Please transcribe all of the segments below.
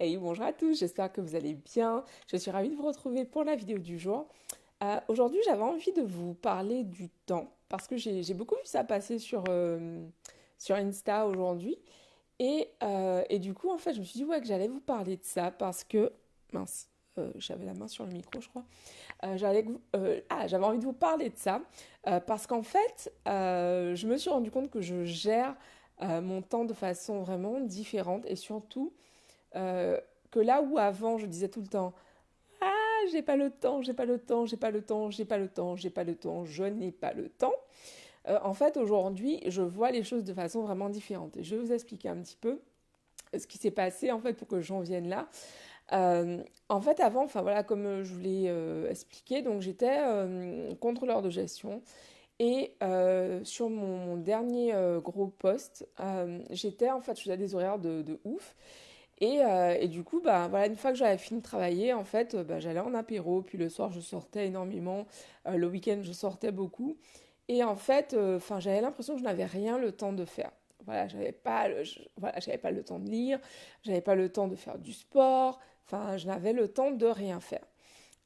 Hey, bonjour à tous, j'espère que vous allez bien. Je suis ravie de vous retrouver pour la vidéo du jour. Aujourd'hui, j'avais envie de vous parler du temps parce que j'ai beaucoup vu ça passer sur Insta aujourd'hui. Et du coup, en fait, je me suis dit ouais, que j'allais vous parler de ça parce que, mince, j'avais la main sur le micro, je crois. J'avais envie de vous parler de ça parce qu'en fait, je me suis rendu compte que je gère mon temps de façon vraiment différente et surtout euh, que là où avant je disais tout le temps ah, j'ai pas le temps, j'ai pas le temps, j'ai pas le temps, j'ai pas le temps, j'ai pas le temps, je n'ai pas le temps. En fait, aujourd'hui, je vois les choses de façon vraiment différente. Et je vais vous expliquer un petit peu ce qui s'est passé en fait pour que j'en vienne là. En fait, avant, enfin voilà, comme je vous l'ai expliqué, donc j'étais contrôleur de gestion. Et sur mon dernier gros poste, j'étais en fait, je faisais des horaires de ouf. Et du coup, bah, voilà, une fois que j'avais fini de travailler, en fait, bah, j'allais en apéro, puis le soir, je sortais énormément, le week-end, je sortais beaucoup. Et en fait, j'avais l'impression que je n'avais rien le temps de faire. Voilà, j'avais pas le temps de lire, j'avais pas le temps de faire du sport, enfin, je n'avais le temps de rien faire.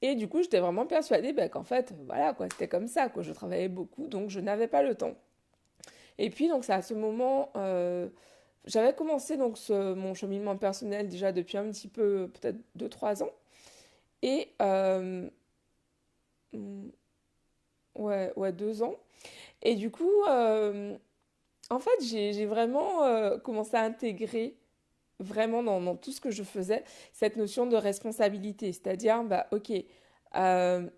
Et du coup, j'étais vraiment persuadée bah, qu'en fait, voilà, quoi, c'était comme ça, quoi, je travaillais beaucoup, donc je n'avais pas le temps. Et puis, donc, c'est à ce moment, j'avais commencé donc mon cheminement personnel déjà depuis un petit peu, peut-être 2 3 ans. Et mm, ouais, 2 ans. Et du coup, en fait, j'ai vraiment commencé à intégrer vraiment dans tout ce que je faisais cette notion de responsabilité. C'est-à-dire, bah, ok, euh,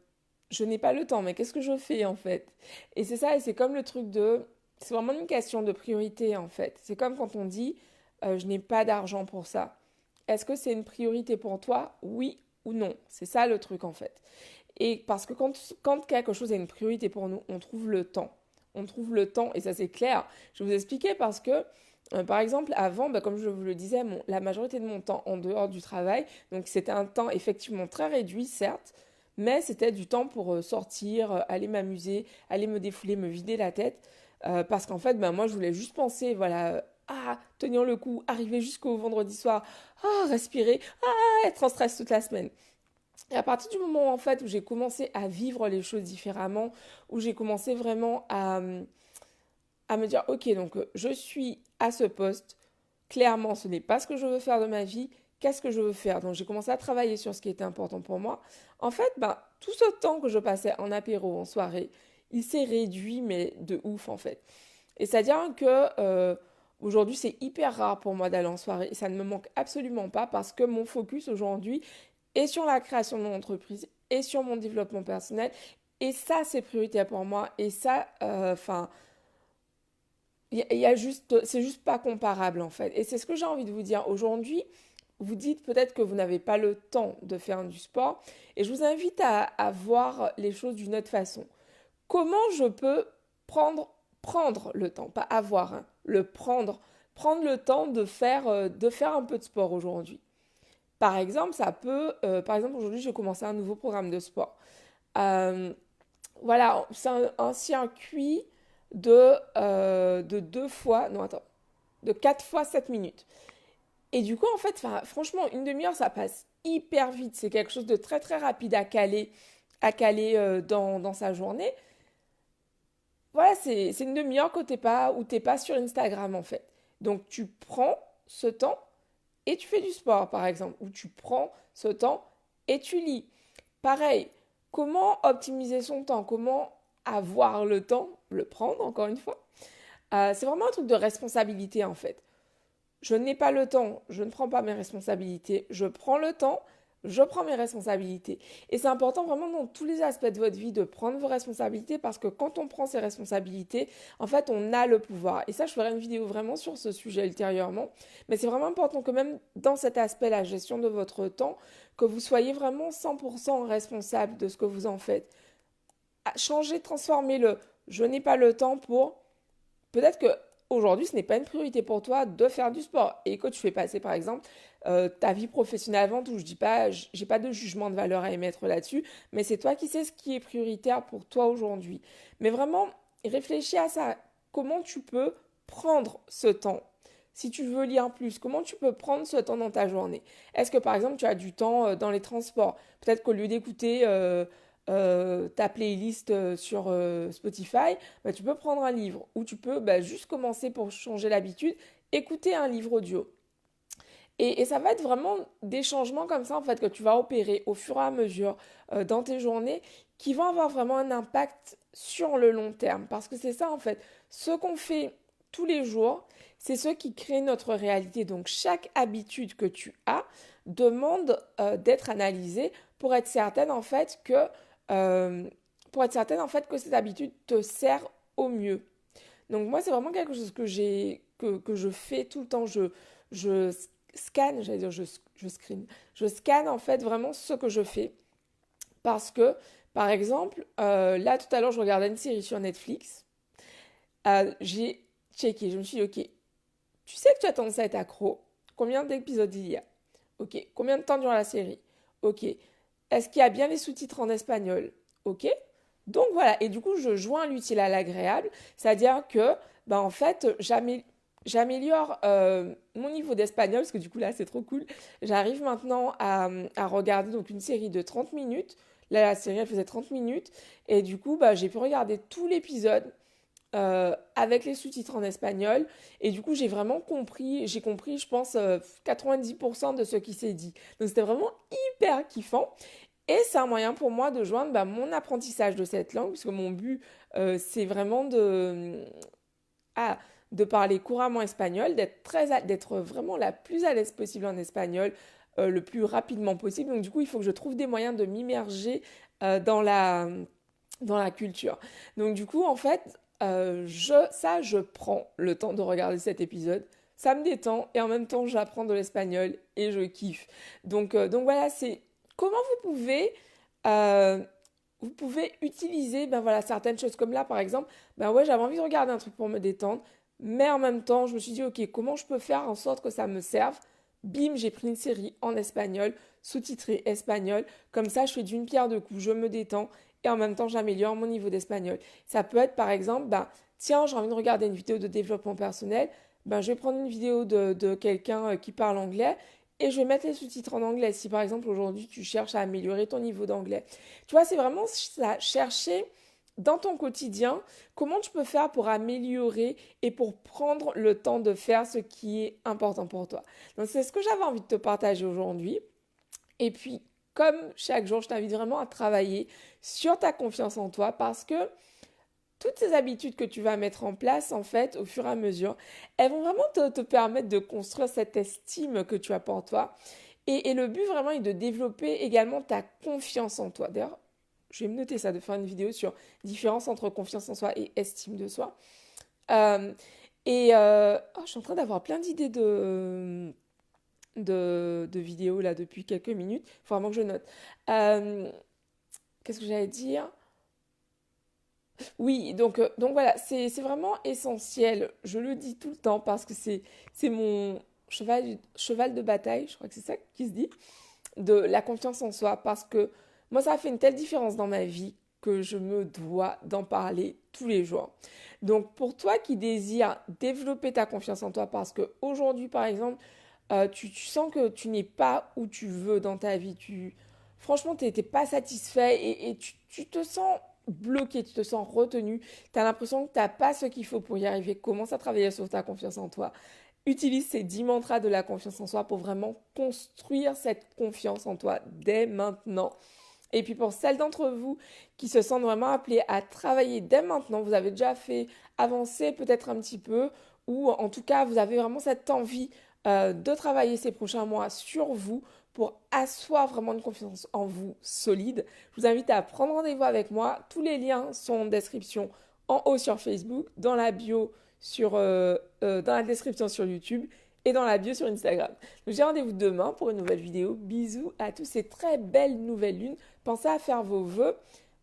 je n'ai pas le temps, mais qu'est-ce que je fais en fait? Et c'est ça, et c'est comme le truc de... C'est vraiment une question de priorité en fait. C'est comme quand on dit, je n'ai pas d'argent pour ça. Est-ce que c'est une priorité pour toi? Oui ou non? C'est ça le truc en fait. Et parce que quand quelque chose est une priorité pour nous, on trouve le temps. On trouve le temps, et ça c'est clair. Je vais vous expliquer parce que, par exemple, avant, bah, comme je vous le disais, la majorité de mon temps en dehors du travail, donc c'était un temps effectivement très réduit, certes, mais c'était du temps pour sortir, aller m'amuser, aller me défouler, me vider la tête. Parce qu'en fait, bah, moi, je voulais juste penser, voilà, à tenir le coup, arriver jusqu'au vendredi soir, respirer, être en stress toute la semaine. Et à partir du moment en fait où j'ai commencé à vivre les choses différemment, où j'ai commencé vraiment à me dire, ok, donc je suis à ce poste, clairement ce n'est pas ce que je veux faire de ma vie, qu'est-ce que je veux faire? Donc j'ai commencé à travailler sur ce qui était important pour moi. En fait, ben, tout ce temps que je passais en apéro, en soirée, il s'est réduit, mais de ouf en fait. Et c'est-à-dire que aujourd'hui, c'est hyper rare pour moi d'aller en soirée et ça ne me manque absolument pas parce que mon focus aujourd'hui est sur la création de mon entreprise et sur mon développement personnel. Et ça, c'est prioritaire pour moi. Et ça, c'est juste pas comparable en fait. Et c'est ce que j'ai envie de vous dire aujourd'hui. Vous dites peut-être que vous n'avez pas le temps de faire du sport. Et je vous invite à voir les choses d'une autre façon. Comment je peux prendre le temps, pas avoir, hein, prendre le temps de faire un peu de sport aujourd'hui. Par exemple, par exemple, aujourd'hui, j'ai commencé un nouveau programme de sport. Euh, voilà, c'est un circuit de 2 fois, non, attends, de 4 fois 7 minutes. Et du coup, en fait, franchement, une demi-heure, ça passe hyper vite. C'est quelque chose de très, très rapide à caler dans sa journée. Voilà, c'est une demi-heure que t'es pas sur Instagram, en fait. Donc, tu prends ce temps et tu fais du sport, par exemple, ou tu prends ce temps et tu lis. Pareil, comment optimiser son temps, comment avoir le temps, le prendre, encore une fois. C'est vraiment un truc de responsabilité, en fait. Je n'ai pas le temps, je ne prends pas mes responsabilités, je prends le temps, je prends mes responsabilités. Et c'est important vraiment dans tous les aspects de votre vie de prendre vos responsabilités parce que quand on prend ses responsabilités, en fait, on a le pouvoir. Et ça, je ferai une vidéo vraiment sur ce sujet ultérieurement. Mais c'est vraiment important que même dans cet aspect, la gestion de votre temps, que vous soyez vraiment 100% responsable de ce que vous en faites. Changez, transformez-le. Je n'ai pas le temps pour peut-être que aujourd'hui, ce n'est pas une priorité pour toi de faire du sport et que tu fais passer, par exemple, ta vie professionnelle avant tout. Je dis pas, j'ai pas de jugement de valeur à émettre là-dessus, mais c'est toi qui sais ce qui est prioritaire pour toi aujourd'hui. Mais vraiment, réfléchis à ça. Comment tu peux prendre ce temps? si tu veux lire plus, comment tu peux prendre ce temps dans ta journée? Est-ce que par exemple tu as du temps dans les transports? Peut-être qu'au lieu d'écouter ta playlist sur Spotify, bah, tu peux prendre un livre ou tu peux bah, juste commencer pour changer l'habitude, écouter un livre audio. Et ça va être vraiment des changements comme ça en fait que tu vas opérer au fur et à mesure dans tes journées qui vont avoir vraiment un impact sur le long terme. Parce que c'est ça en fait, ce qu'on fait tous les jours, c'est ce qui crée notre réalité. Donc chaque habitude que tu as demande d'être analysée pour être certaine en fait que cette habitude te sert au mieux. Donc moi c'est vraiment quelque chose que je fais tout le temps. Je scanne, j'allais dire je screen. Je scanne en fait vraiment ce que je fais parce que, par exemple, là tout à l'heure je regardais une série sur Netflix. J'ai checké, je me suis dit, ok, tu sais que tu as tendance à être accro. Combien d'épisodes il y a? Ok. Combien de temps dure la série? Ok. Est-ce qu'il y a bien les sous-titres en espagnol? Ok. Donc voilà. Et du coup, je joins l'utile à l'agréable. C'est-à-dire que, bah, en fait, j'améliore mon niveau d'espagnol parce que du coup, là, c'est trop cool. J'arrive maintenant à regarder donc une série de 30 minutes. Là, la série, elle faisait 30 minutes. Et du coup, bah, j'ai pu regarder tout l'épisode avec les sous-titres en espagnol. Et du coup, j'ai compris, je pense, 90% de ce qui s'est dit. Donc, c'était vraiment hyper kiffant. Et c'est un moyen pour moi de joindre bah, mon apprentissage de cette langue, puisque mon but, c'est vraiment de parler couramment espagnol, d'être vraiment la plus à l'aise possible en espagnol, le plus rapidement possible. Donc, du coup, il faut que je trouve des moyens de m'immerger dans la culture. Donc, du coup, en fait, je prends le temps de regarder cet épisode. Ça me détend et en même temps, j'apprends de l'espagnol et je kiffe. Donc voilà, c'est comment euh, vous pouvez utiliser ben voilà, certaines choses comme là, par exemple. Ben ouais, j'avais envie de regarder un truc pour me détendre, mais en même temps, je me suis dit, ok, comment je peux faire en sorte que ça me serve? Bim, j'ai pris une série en espagnol, sous-titrée espagnol. Comme ça, je fais d'une pierre deux coups, je me détends et en même temps, j'améliore mon niveau d'espagnol. Ça peut être par exemple, ben, tiens, j'ai envie de regarder une vidéo de développement personnel, ben, je vais prendre une vidéo de quelqu'un qui parle anglais et je vais mettre les sous-titres en anglais. Si par exemple aujourd'hui tu cherches à améliorer ton niveau d'anglais. Tu vois, c'est vraiment ça, chercher dans ton quotidien comment tu peux faire pour améliorer et pour prendre le temps de faire ce qui est important pour toi. Donc c'est ce que j'avais envie de te partager aujourd'hui. Et puis, comme chaque jour, je t'invite vraiment à travailler sur ta confiance en toi parce que toutes ces habitudes que tu vas mettre en place, en fait, au fur et à mesure, elles vont vraiment te permettre de construire cette estime que tu as pour toi. Et le but vraiment est de développer également ta confiance en toi. D'ailleurs, je vais me noter ça, de faire une vidéo sur différence entre confiance en soi et estime de soi. Euh, je suis en train d'avoir plein d'idées de vidéos là depuis quelques minutes. Il faut vraiment que je note. Qu'est-ce que j'allais dire? Oui, donc voilà, c'est vraiment essentiel. Je le dis tout le temps parce que c'est mon cheval de bataille, je crois que c'est ça qui se dit, de la confiance en soi. Parce que moi, ça a fait une telle différence dans ma vie que je me dois d'en parler tous les jours. Donc pour toi qui désires développer ta confiance en toi, parce qu'aujourd'hui, par exemple, tu sens que tu n'es pas où tu veux dans ta vie. Franchement, tu n'es pas satisfait et tu te sens bloqué, tu te sens retenu. Tu as l'impression que tu n'as pas ce qu'il faut pour y arriver. Commence à travailler sur ta confiance en toi. Utilise ces 10 mantras de la confiance en soi pour vraiment construire cette confiance en toi dès maintenant. Et puis pour celles d'entre vous qui se sentent vraiment appelées à travailler dès maintenant, vous avez déjà fait avancer peut-être un petit peu, ou en tout cas vous avez vraiment cette envie de travailler ces prochains mois sur vous pour asseoir vraiment une confiance en vous solide. Je vous invite à prendre rendez-vous avec moi. Tous les liens sont en description en haut sur Facebook, dans la bio dans la description sur YouTube et dans la bio sur Instagram. Donc j'ai rendez-vous demain pour une nouvelle vidéo. Bisous à tous ces très belles nouvelles lunes. Pensez à faire vos vœux.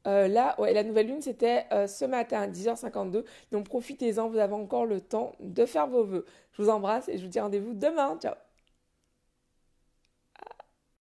La nouvelle lune, c'était ce matin à 10h52. Donc profitez-en, vous avez encore le temps de faire vos vœux. Je vous embrasse et je vous dis rendez-vous demain. Ciao!